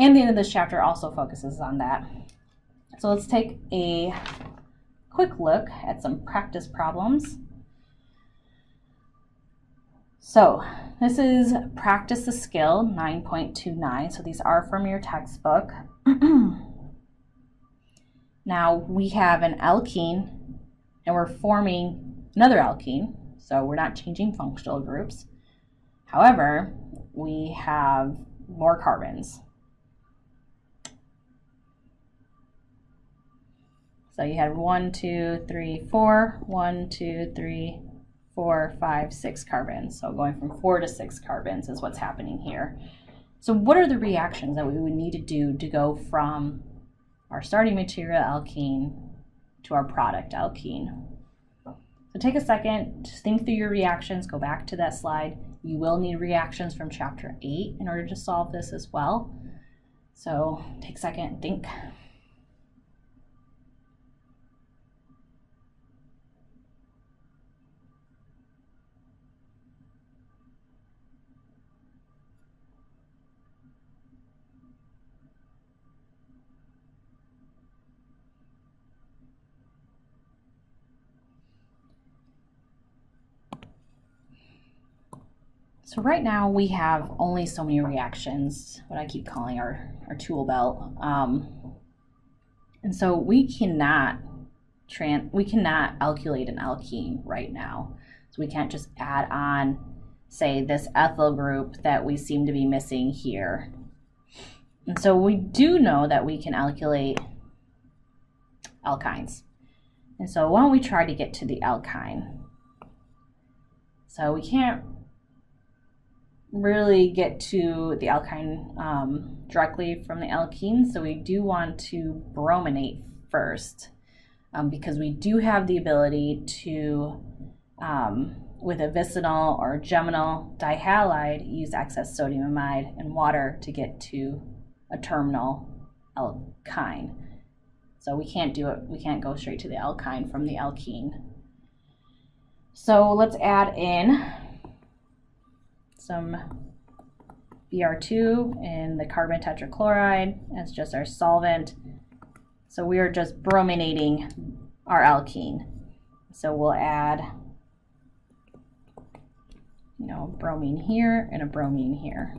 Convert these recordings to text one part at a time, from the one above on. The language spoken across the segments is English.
And the end of this chapter also focuses on that. So let's take a quick look at some practice problems. So this is Practice the Skill 9.29. So these are from your textbook. Now we have an alkene and we're forming another alkene. So we're not changing functional groups. However, we have more carbons. So you had 1, 2, 3, 4, 1, 2, 3, 4, 5, 6 carbons. So going from 4 to 6 carbons is what's happening here. So what are the reactions that we would need to do to go from our starting material alkene to our product alkene? So take a second, just think through your reactions, go back to that slide. You will need reactions from chapter 8 in order to solve this as well. So take a second and think. So right now we have only so many reactions, what I keep calling our tool belt. And so we cannot alkylate an alkene right now. So we can't just add on, say, this ethyl group that we seem to be missing here. And so we do know that we can alkylate alkynes. And so why don't we try to get to the alkyne? So we can't really get to the alkyne directly from the alkene, so we do want to brominate first because we do have the ability to, with a vicinal or geminal dihalide, use excess sodium amide and water to get to a terminal alkyne. So we can't do it, we can't go straight to the alkyne from the alkene. So let's add in some Br2 and the carbon tetrachloride as just our solvent. So we are just brominating our alkene. So we'll add, bromine here and a bromine here.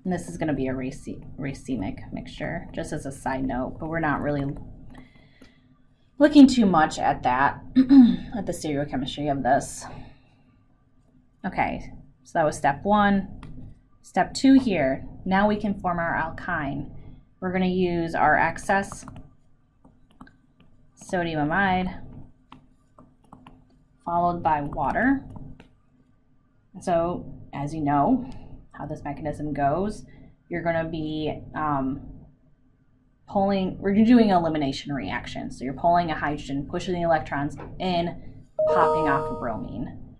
And this is going to be a racemic mixture, just as a side note, but we're not really looking too much at that, at the stereochemistry of this. Okay, so that was step 1. Step 2 here, now we can form our alkyne. We're going to use our excess sodium amide, followed by water. So, as you know, how this mechanism goes, you're going to be we're doing an elimination reaction. So you're pulling a hydrogen, pushing the electrons in, popping off a bromine.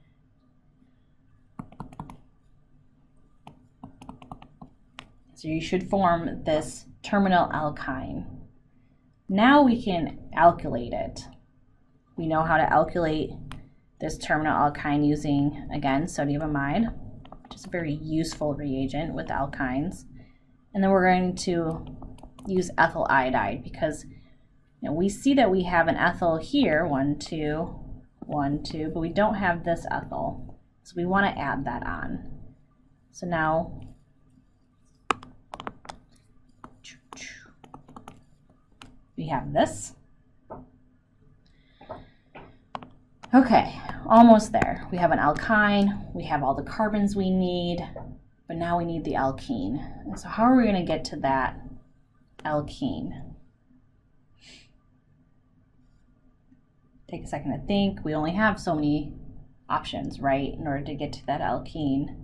So you should form this terminal alkyne. Now we can alkylate it. We know how to alkylate this terminal alkyne using, again, sodium amide, which is a very useful reagent with alkynes. And then we're going to use ethyl iodide because we see that we have an ethyl here, 1, 2, 1, 2, but we don't have this ethyl. So we want to add that on. So now we have this. Okay, almost there. We have an alkyne, we have all the carbons we need, but now we need the alkene. And so how are we going to get to that alkene? Take a second to think. We only have so many options, right? In order to get to that alkene,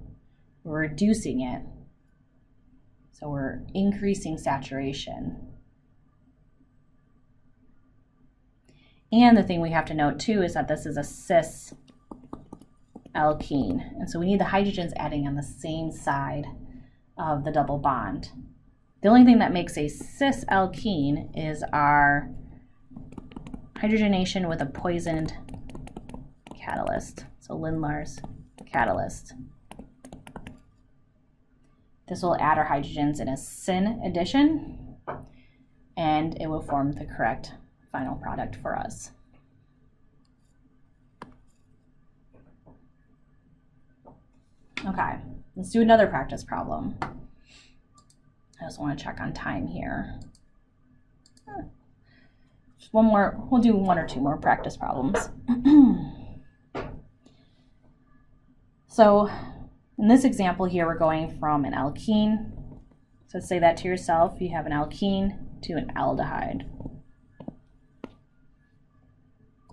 we're reducing it. So we're increasing saturation. And the thing we have to note too is that this is a cis alkene. And so we need the hydrogens adding on the same side of the double bond. The only thing that makes a cis alkene is our hydrogenation with a poisoned catalyst. So Lindlar's catalyst. This will add our hydrogens in a syn addition, and it will form the correct final product for us. Okay, let's do another practice problem. I just want to check on time here. Just one more, we'll do one or two more practice problems. So in this example here, we're going from an alkene. So say that to yourself. You have an alkene to an aldehyde.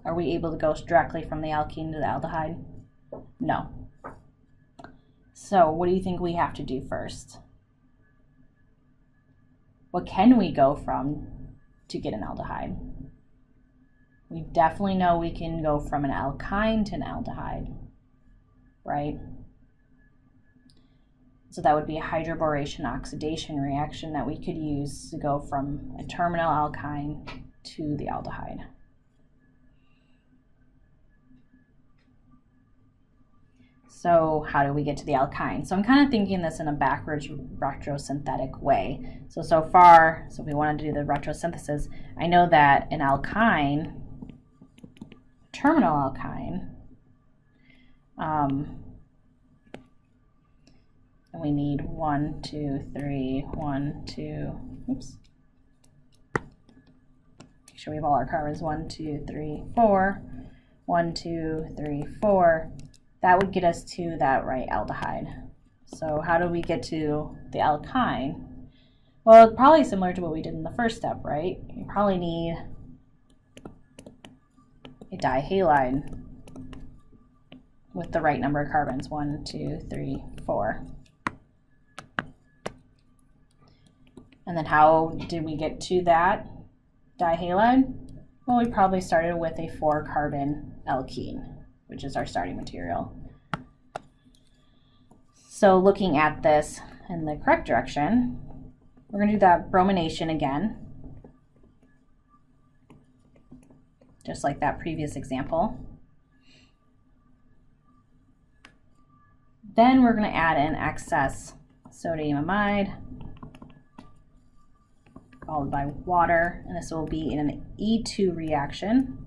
Are we able to go directly from the alkene to the aldehyde? No. So what do you think we have to do first? What can we go from to get an aldehyde? We definitely know we can go from an alkyne to an aldehyde, right? So that would be a hydroboration oxidation reaction that we could use to go from a terminal alkyne to the aldehyde. So how do we get to the alkyne? So I'm kind of thinking this in a backwards retrosynthetic way. So far, if we wanted to do the retrosynthesis, I know that an alkyne, terminal alkyne, and we need 1, 2, 3, 1, 2, oops. Make sure we have all our carbons, 1, 2, 3, 4, 1, 2, 3, 4. That would get us to that right aldehyde. So how do we get to the alkyne? Well, it's probably similar to what we did in the first step, right? You probably need a dihalide with the right number of carbons, 1, 2, 3, 4. And then how did we get to that dihalide? Well, we probably started with a 4-carbon alkene, which is our starting material. So looking at this in the correct direction, we're going to do that bromination again, just like that previous example. Then we're going to add in excess sodium amide, followed by water, and this will be in an E2 reaction.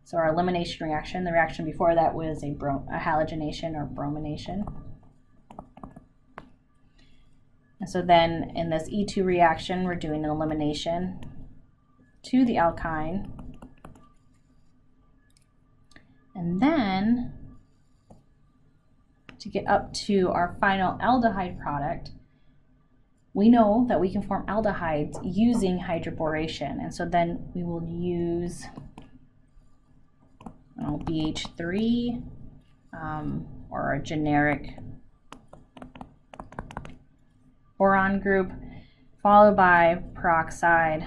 So our elimination reaction, the reaction before that was a halogenation or bromination. And so then in this E2 reaction, we're doing an elimination to the alkyne. And then to get up to our final aldehyde product, we know that we can form aldehydes using hydroboration. And so then we will use BH3 or a generic boron group, followed by peroxide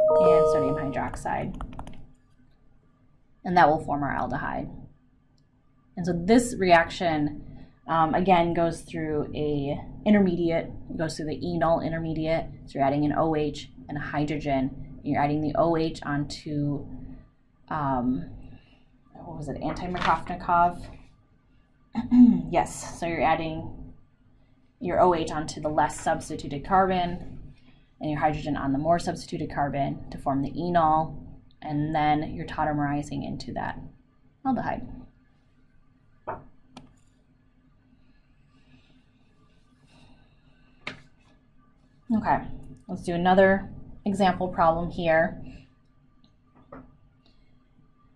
and sodium hydroxide. And that will form our aldehyde. And so this reaction, again, goes through a intermediate, it goes through the enol intermediate. So you're adding an OH and a hydrogen. You're adding the OH onto, what was it, anti-Markovnikov? Yes, so you're adding your OH onto the less substituted carbon and your hydrogen on the more substituted carbon to form the enol, and then you're tautomerizing into that aldehyde. Okay, let's do another example problem here.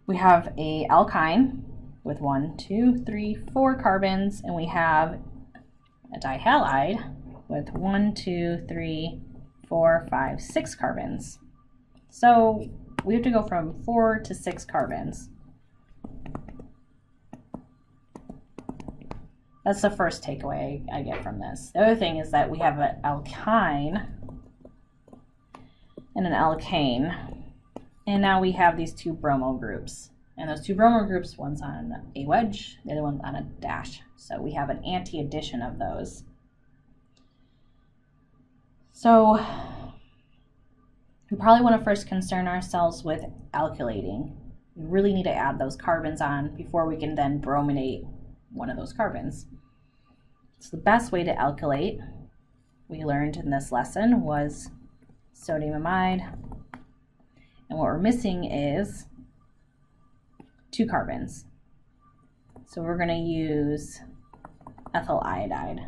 We have a alkyne with 1, 2, 3, 4 carbons, and we have a dihalide with 1, 2, 3, 4, 5, 6 carbons. So we have to go from 4 to 6 carbons. That's the first takeaway I get from this. The other thing is that we have an alkyne and an alkane, and now we have these two bromo groups. And those two bromo groups, one's on a wedge, the other one's on a dash. So we have an anti-addition of those. So we probably want to first concern ourselves with alkylating. We really need to add those carbons on before we can then brominate one of those carbons. So the best way to alkylate, we learned in this lesson, was sodium amide. And what we're missing is 2 carbons. So we're going to use ethyl iodide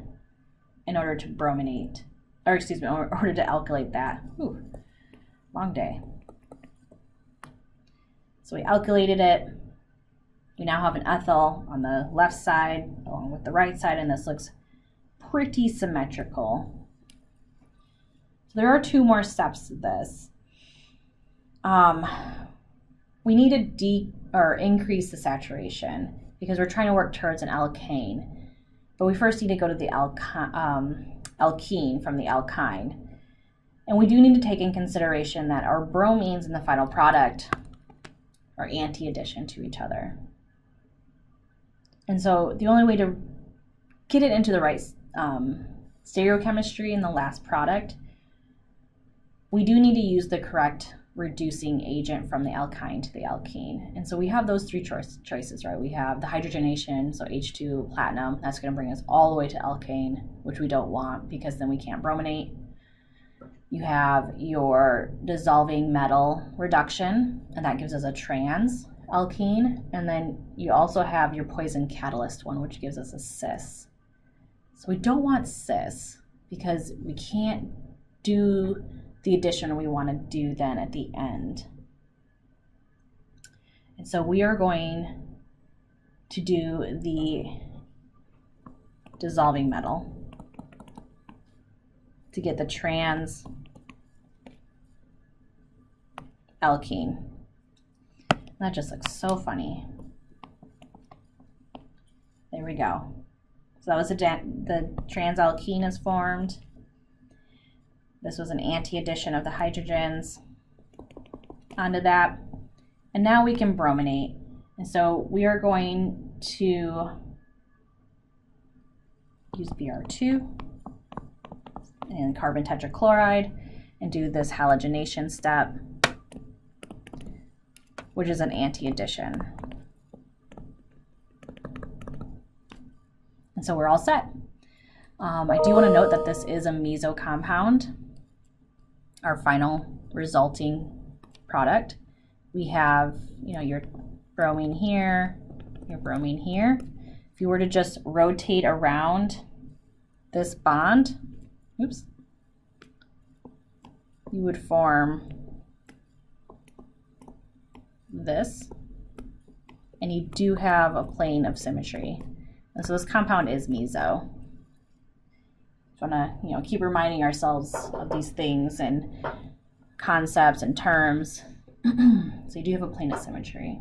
in order to brominate, or excuse me, in order to alkylate that. Ooh, long day. So we alkylated it. We now have an ethyl on the left side along with the right side, and this looks pretty symmetrical. So there are 2 more steps to this. We need to increase the saturation because we're trying to work towards an alkane. But we first need to go to the alkene from the alkyne. And we do need to take in consideration that our bromines in the final product are anti-addition to each other. And so the only way to get it into the right stereochemistry in the last product, we do need to use the correct reducing agent from the alkyne to the alkene. And so we have those 3 choices, right? We have the hydrogenation, so H2 platinum, that's going to bring us all the way to alkane, which we don't want because then we can't brominate. You have your dissolving metal reduction, and that gives us a trans alkene. And then you also have your poison catalyst one, which gives us a cis. So we don't want cis because we can't do the addition we want to do then at the end. And so we are going to do the dissolving metal to get the trans alkene. That just looks so funny. There we go. So that was the trans alkene is formed. This was an anti-addition of the hydrogens onto that. And now we can brominate. And so we are going to use Br2 and carbon tetrachloride and do this halogenation step, which is an anti-addition. And so we're all set. I do want to note that this is a meso compound. Our final resulting product. We have, your bromine here, your bromine here. If you were to just rotate around this bond, oops, you would form this, and you do have a plane of symmetry. And so this compound is meso. Want to keep reminding ourselves of these things and concepts and terms. So you do have a plane of symmetry.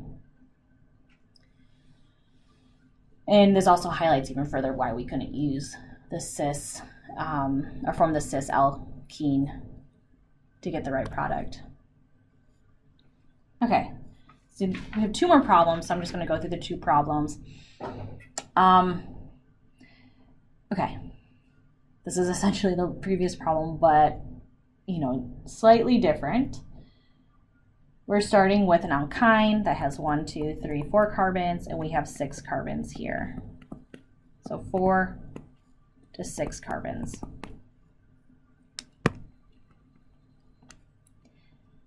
And this also highlights even further why we couldn't use the cis or form the cis alkene to get the right product. Okay, so we have 2 more problems, so I'm just going to go through the 2 problems. Okay. This is essentially the previous problem, but, slightly different. We're starting with an alkyne that has 1, 2, 3, 4 carbons, and we have 6 carbons here. So 4 to 6 carbons.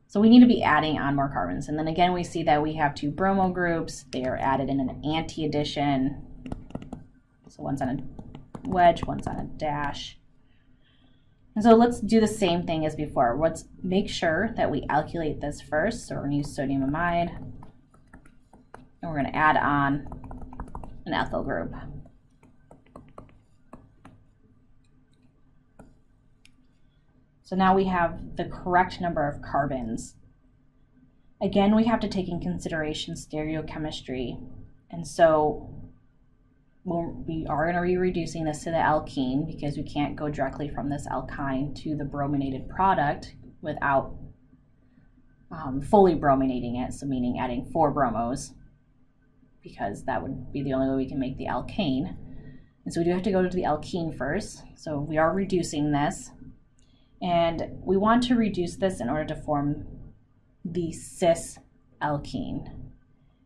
So we need to be adding on more carbons. And then again, we see that we have 2 bromo groups. They are added in an anti-addition. So one's on a wedge, one's on a dash. And so let's do the same thing as before. Let's make sure that we alkylate this first. So we're going to use sodium amide, and we're going to add on an ethyl group. So now we have the correct number of carbons. Again, we have to take in consideration stereochemistry. And so we are going to be reducing this to the alkene because we can't go directly from this alkyne to the brominated product without fully brominating it, so meaning adding 4 bromos, because that would be the only way we can make the alkane. And so we do have to go to the alkene first. So we are reducing this, And we want to reduce this in order to form the cis alkene.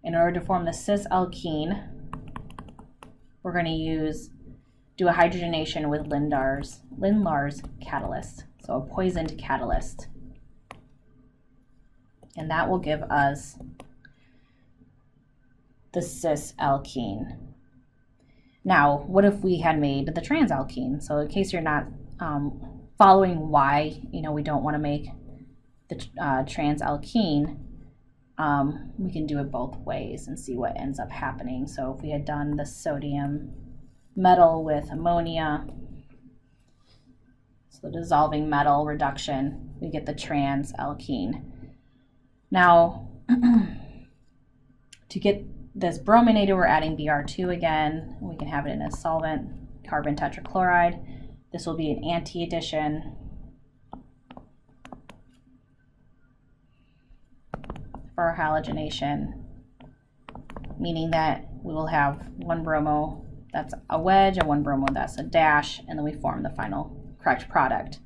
In order to form the cis alkene, we're going to do a hydrogenation with Lindlar's catalyst, so a poisoned catalyst. And that will give us the cis alkene. Now, what if we had made the trans alkene? So in case you're not following why we don't want to make the trans alkene, we can do it both ways and see what ends up happening. So if we had done the sodium metal with ammonia, so the dissolving metal reduction, we get the trans alkene. Now, to get this brominated, we're adding Br2 again. We can have it in a solvent, carbon tetrachloride. This will be an anti-addition. For our halogenation, meaning that we will have one bromo that's a wedge and one bromo that's a dash, and then we form the final correct product.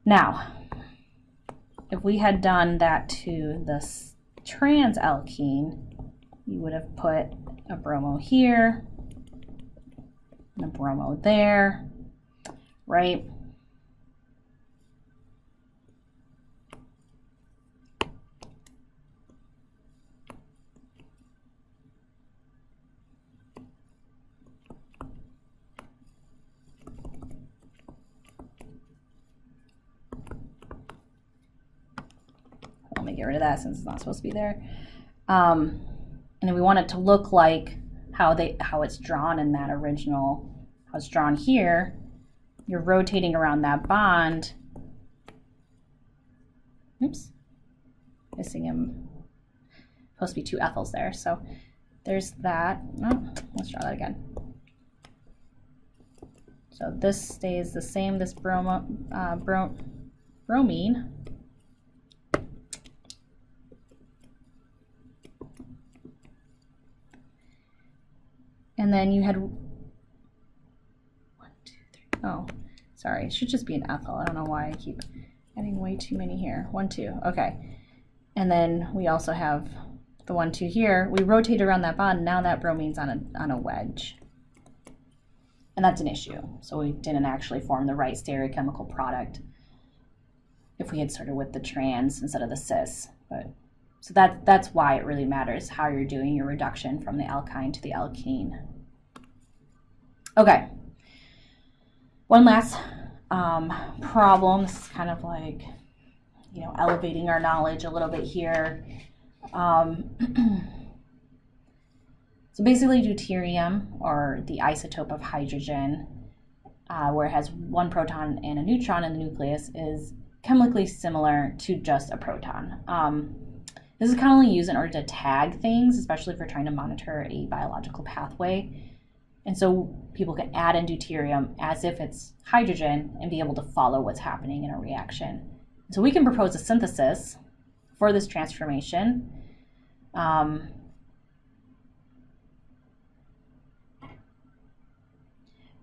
Now, if we had done that to this trans alkene, you would have put a bromo here and a bromo there, right? Let me get rid of that since it's not supposed to be there. And then we want it to look like how it's drawn in that original, how it's drawn here. You're rotating around that bond. Oops, missing him. Supposed to be two ethyls there. So there's that. Oh, let's try that again. So this stays the same. This bromine. And then you had 1, 2, 3. Oh, sorry. It should just be an ethyl. I don't know why I keep adding way too many here. 1, 2. Okay. And then we also have the 1, 2 here. We rotate around that bond. Now that bromine's on a wedge. And that's an issue. So we didn't actually form the right stereochemical product if we had started with the trans instead of the cis. So that's why it really matters how you're doing your reduction from the alkyne to the alkene. Okay, one last problem. This is kind of like, elevating our knowledge a little bit here. So basically deuterium, or the isotope of hydrogen, where it has one proton and a neutron in the nucleus, is chemically similar to just a proton. This is commonly used in order to tag things, especially if we're trying to monitor a biological pathway. And so people can add in deuterium as if it's hydrogen and be able to follow what's happening in a reaction. So we can propose a synthesis for this transformation. And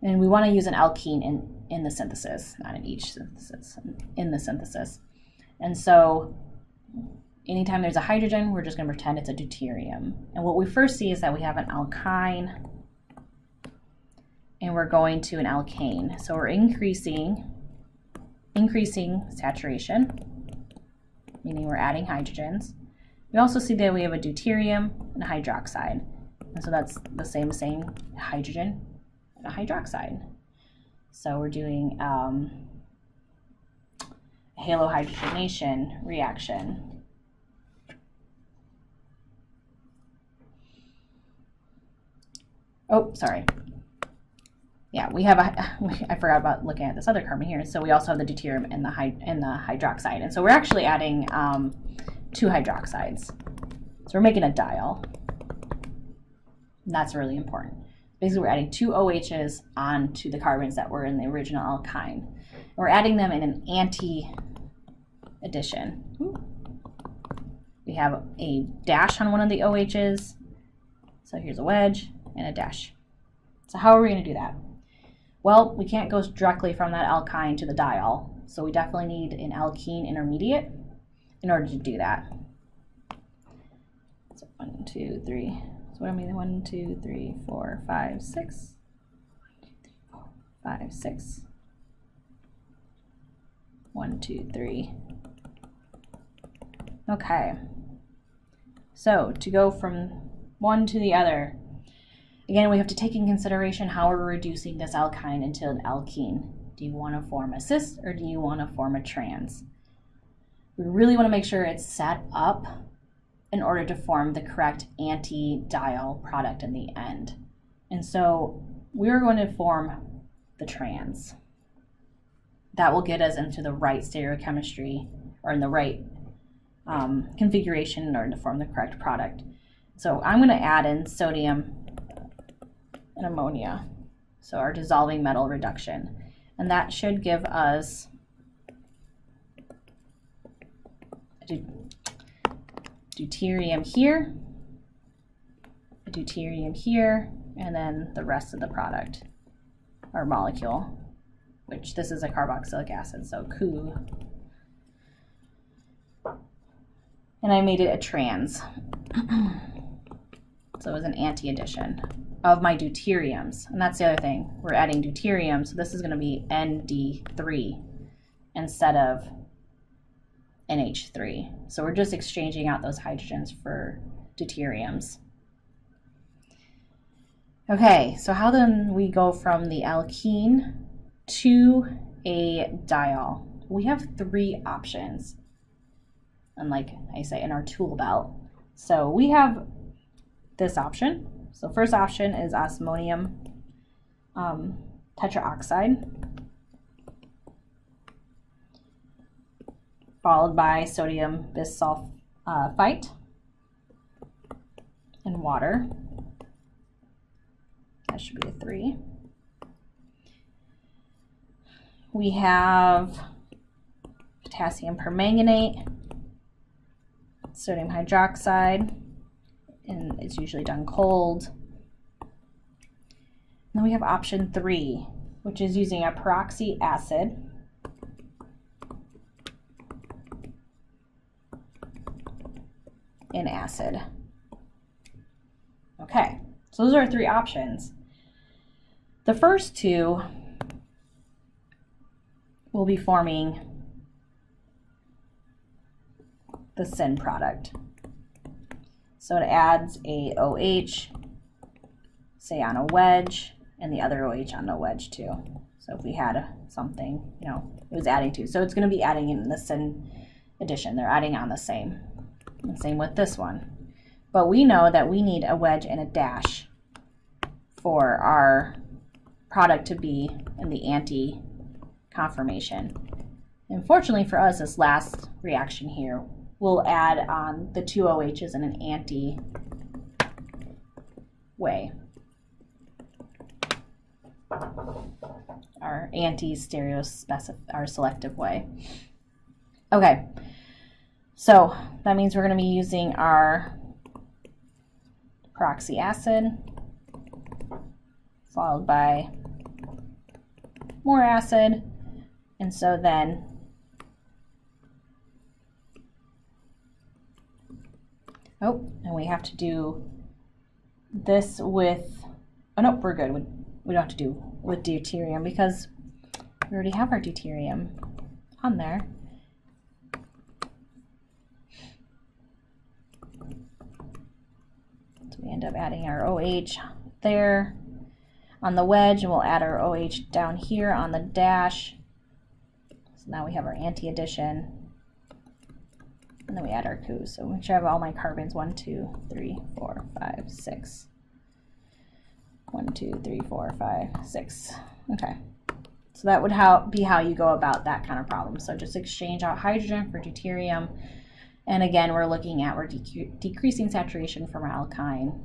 we want to use an alkene in the synthesis, not in each synthesis, in the synthesis. And so anytime there's a hydrogen, we're just going to pretend it's a deuterium. And what we first see is that we have an alkyne, and we're going to an alkane. So we're increasing saturation, meaning we're adding hydrogens. We also see that we have a deuterium and a hydroxide. And so that's the same hydrogen and a hydroxide. So we're doing a halohydrogenation reaction. Oh, sorry. Yeah, we have I forgot about looking at this other carbon here. So we also have the deuterium and the hydroxide. And so we're actually adding 2 hydroxides. So we're making a diol. And that's really important. Basically, we're adding 2 OHs onto the carbons that were in the original alkyne. And we're adding them in an anti-addition. We have a dash on one of the OHs. So here's a wedge and a dash. So how are we going to do that? Well, we can't go directly from that alkyne to the diol, so we definitely need an alkene intermediate in order to do that. So 1, 2, 3. So what am I? 1, 2, 3, 4, 5, 6. 5, 6. 1, 2, 3. Okay. So to go from one to the other, again, we have to take in consideration how we're reducing this alkyne into an alkene. Do you want to form a cis or do you want to form a trans? We really want to make sure it's set up in order to form the correct anti-diol product in the end. And so we're going to form the trans. That will get us into the right stereochemistry, or in the right configuration in order to form the correct product. So I'm going to add in sodium and ammonia, so our dissolving metal reduction. And that should give us deuterium here, a deuterium here, and then the rest of the product, our molecule, which this is a carboxylic acid, so Cu. And I made it a trans. So it was an anti-addition of my deuteriums. And that's the other thing. We're adding deuterium, so this is going to be ND3 instead of NH3. So we're just exchanging out those hydrogens for deuteriums. Okay, so how then we go from the alkene to a diol? We have 3 options, and like I say, in our tool belt. So we have this option. So first option is osmonium tetraoxide, followed by sodium bisulfite and water. That should be a 3. We have potassium permanganate, sodium hydroxide, and it's usually done cold. And then we have option 3, which is using a peroxy acid in acid. Okay, so those are our 3 options. The first 2 will be forming the syn product. So it adds a OH, say on a wedge, and the other OH on a wedge too. So if we had something, you know, it was adding to. So it's going to be adding in the syn addition. They're adding on the same. And same with this one. But we know that we need a wedge and a dash for our product to be in the anti-conformation. Unfortunately for us, this last reaction here, we'll add on the 2 OHs in an anti way. Our our selective way. Okay, so that means we're going to be using our peroxy acid, followed by more acid, and so then and we have to do this with, oh no, we're good. We don't have to do with deuterium because we already have our deuterium on there. So we end up adding our OH there on the wedge, and we'll add our OH down here on the dash. So now we have our anti-addition. And then we add our Cu. So make sure I have all my carbons. 1, 2, 3, 4, 5, 6. 1, 2, 3, 4, 5, 6. Okay. So that would be how you go about that kind of problem. So just exchange out hydrogen for deuterium. And again, we're looking at, we're decreasing saturation from our alkyne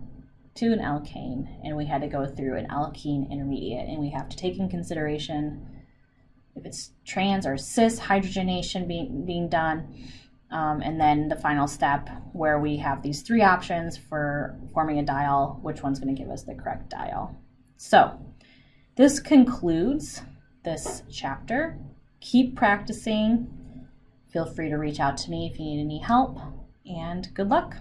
to an alkane. And we had to go through an alkene intermediate. And we have to take in consideration if it's trans or cis hydrogenation being done. And then the final step where we have these 3 options for forming a diol, which one's going to give us the correct diol. So This concludes this chapter. Keep practicing. Feel free to reach out to me if you need any help, and good luck.